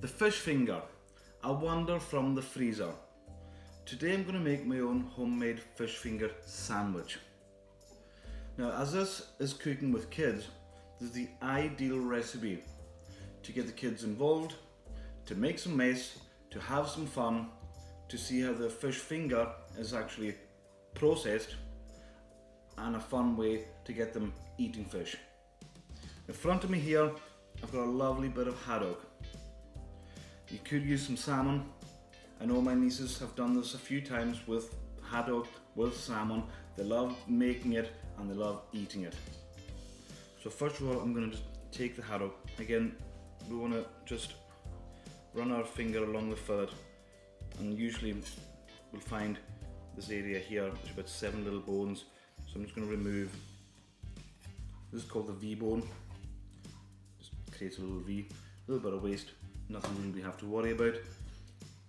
The fish finger, a wonder from the freezer. Today I'm going to make my own homemade fish finger sandwich. Now, as this is cooking with kids, this is the ideal recipe to get the kids involved, to make some mess, to have some fun, to see how the fish finger is actually processed, and a fun way to get them eating fish. In front of me here, I've got a lovely bit of haddock. You could use some salmon. I know my nieces have done this a few times with haddock, with salmon. They love making it and they love eating it. So first of all, I'm going to just take the haddock. Again, we want to just run our finger along the fillet, and usually we'll find this area here. There's about 7 little bones. So I'm just going to remove, this is called the V bone. Just creates a little V, a little bit of waste, nothing really we have to worry about,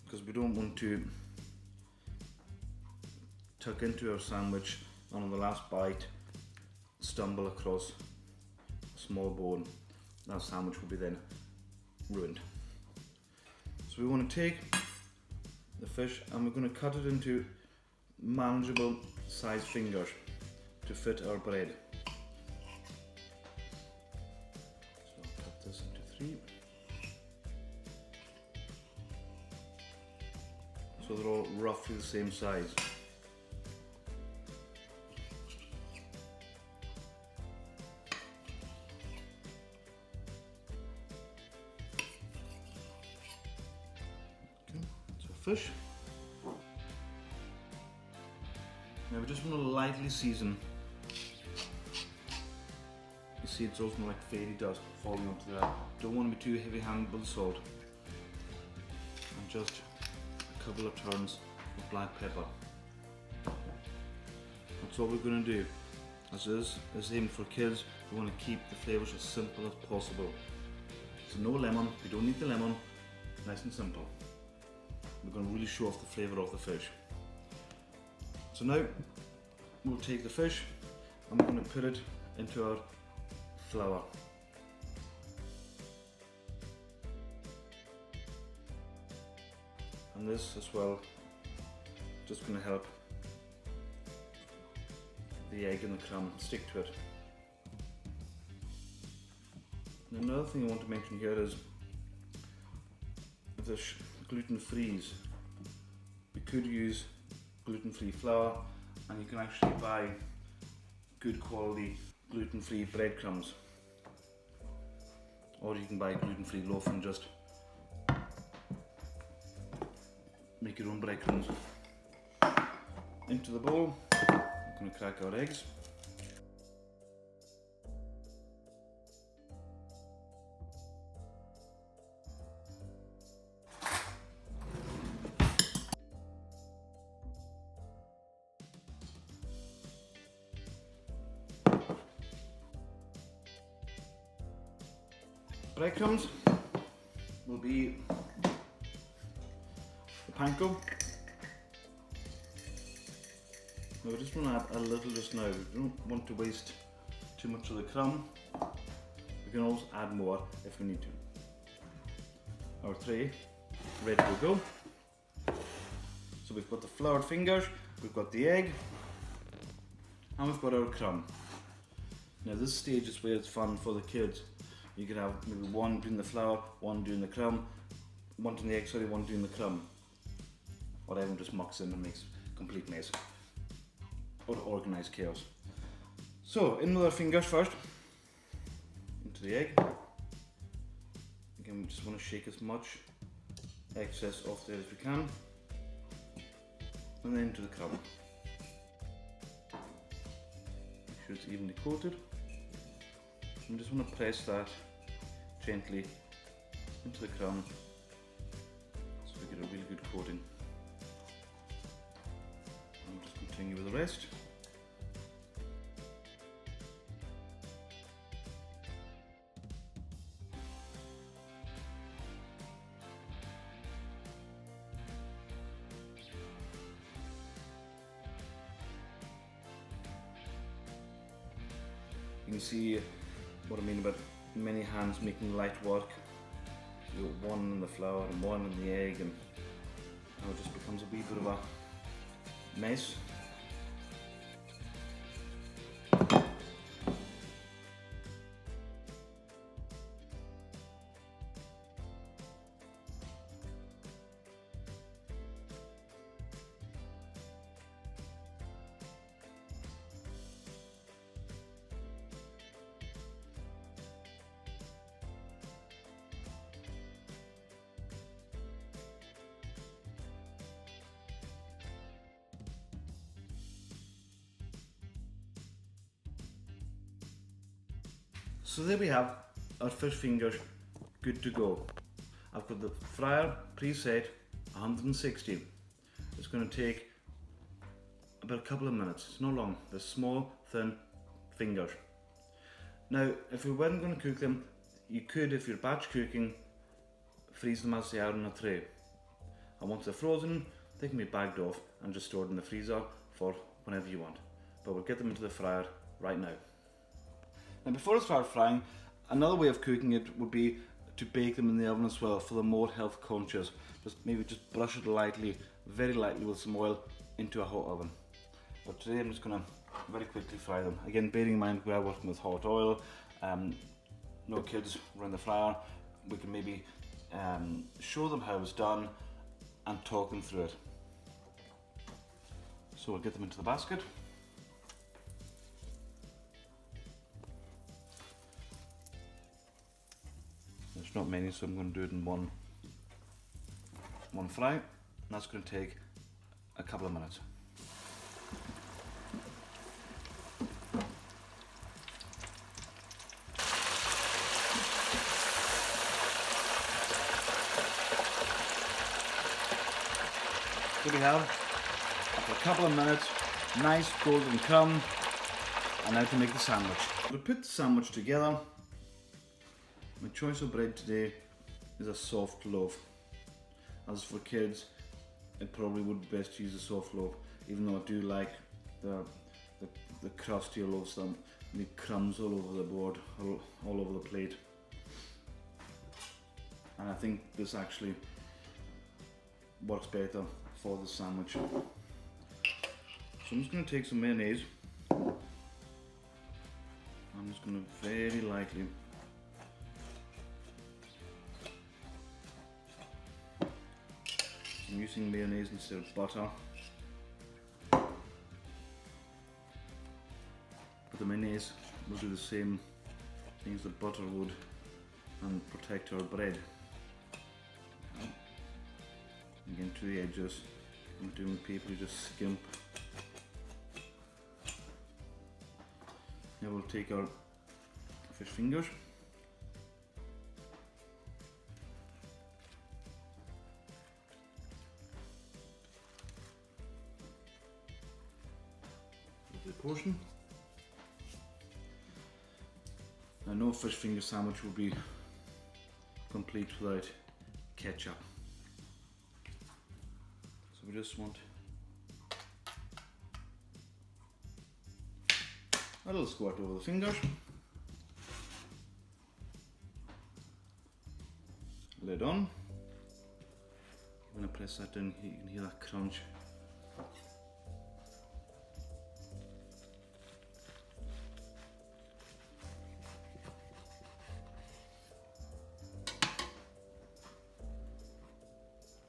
because we don't want to tuck into our sandwich and on the last bite stumble across a small bone. That sandwich will be then ruined. So we want to take the fish and we're going to cut it into manageable sized fingers to fit our bread. So I'll cut this into 3. So they're all roughly the same size. Okay, so fish. Now we just want to lightly season. You see it's also like fairy dust falling onto that. Don't want to be too heavy handed with the salt. And just a couple of turns of black pepper. That's all we're going to do. As is aimed for kids, we want to keep the flavours as simple as possible. So no lemon, we don't need the lemon, nice and simple. We're going to really show off the flavour of the fish. So now we'll take the fish and we're going to put it into our flour. And this as well, just going to help the egg and the crumb stick to it. And another thing I want to mention here is the gluten-free. We could use gluten-free flour, and you can actually buy good quality gluten-free breadcrumbs, or you can buy gluten-free loaf and just make your own breadcrumbs. Into the bowl, I'm going to crack our eggs. Breadcrumbs will be the panko. Now we just want to add a little just now. We don't want to waste too much of the crumb. We can always add more if we need to. Our tray ready to go. So we've got the floured fingers, we've got the egg, and we've got our crumb. Now this stage is where it's fun for the kids. You could have maybe one doing the flour, one doing the crumb, one doing the egg, sorry, one doing the crumb. Or everyone just mucks in and makes a complete mess. Or organised chaos. So, in with our fingers first. Into the egg. Again, we just want to shake as much excess off there as we can. And then into the crumb. Make sure it's evenly coated. And just want to press that gently into the crumb so we get a really good coating. And just continue with the rest. You can see what I mean about many hands making light work. You got one in the flour and one in the egg, and it just becomes a wee bit of a mess. So there we have our fish fingers good to go. I've got the fryer preset 160. It's going to take about a couple of minutes. It's not long. They're small, thin fingers. Now, if we weren't going to cook them, you could, if you're batch cooking, freeze them as they are in a tray. And once they're frozen, they can be bagged off and just stored in the freezer for whenever you want. But we'll get them into the fryer right now. Now before I start frying, another way of cooking it would be to bake them in the oven as well for the more health conscious. Maybe just brush it lightly, very lightly with some oil into a hot oven. But today I'm just going to very quickly fry them. Again, bearing in mind we are working with hot oil, no kids around the fryer, we can maybe show them how it's done and talk them through it. So we'll get them into the basket. There's not many, so I'm going to do it in one fry, and that's going to take a couple of minutes. Here we have, after a couple of minutes, nice golden crumb, and now to make the sandwich. To put the sandwich together, my choice of bread today is a soft loaf. As for kids, it probably would be best to use a soft loaf, even though I do like the crustier loaves that make crumbs all over the board, all over the plate. And I think this actually works better for the sandwich. So I'm just going to take some mayonnaise. I'm just going to very lightly I'm using mayonnaise instead of butter. But the mayonnaise will do the same thing as the butter would and protect our bread. Again, to the edges, I'm doing people who just skimp. Now we'll take our fish fingers. Portion. Now no fish finger sandwich will be complete without ketchup. So we just want a little squirt over the fingers. Lid on. When I press that down, you can hear that crunch.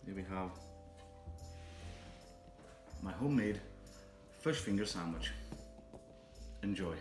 Here we have my homemade fish finger sandwich. Enjoy.